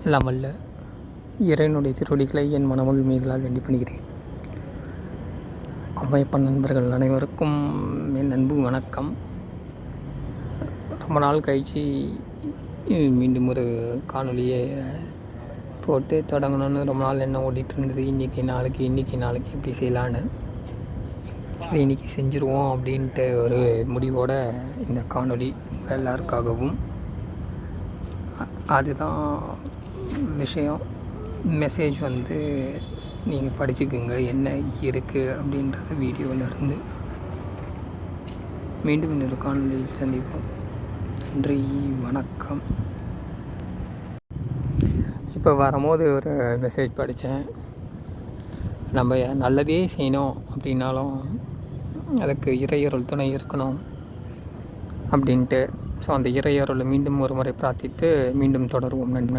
எல்லாம் வல்ல இறைவனுடைய திருவடிகளை என் மனமுள் மீகளால் வேண்டி பண்ணுகிறேன். அம்மையப்பன் நண்பர்கள் அனைவருக்கும் என் அன்பு வணக்கம். ரொம்ப நாள் கழிச்சு மீண்டும் ஒரு காணொலியை போட்டு தொடங்கணும்னு ரொம்ப நாள் என்ன ஓடிட்டு இருந்தது. இன்றைக்கி நாளைக்கு எப்படி செய்யலான்னு சரி இன்றைக்கி செஞ்சுருவோம் அப்படின்ட்டு ஒரு முடிவோட இந்த காணொலி எல்லாருக்காகவும். அதுதான் விஷயம். மெசேஜ் நீங்கள் படிச்சுக்குங்க என்ன இருக்குது அப்படின்றத வீடியோவில் இருந்து. மீண்டும் இன்னொரு காணொலியில் சந்திப்போம். நன்றி, வணக்கம். இப்போ வரும்போது ஒரு மெசேஜ் படித்தேன். நம்ம நல்லதே செய்யணும் அப்படின்னாலும் அதுக்கு இறையருள் துணை இருக்கணும் அப்படின்ட்டு. ஸோ அந்த இறையருளை மீண்டும் ஒரு முறை பிரார்த்தித்து மீண்டும் தொடருவோம். நன்றி.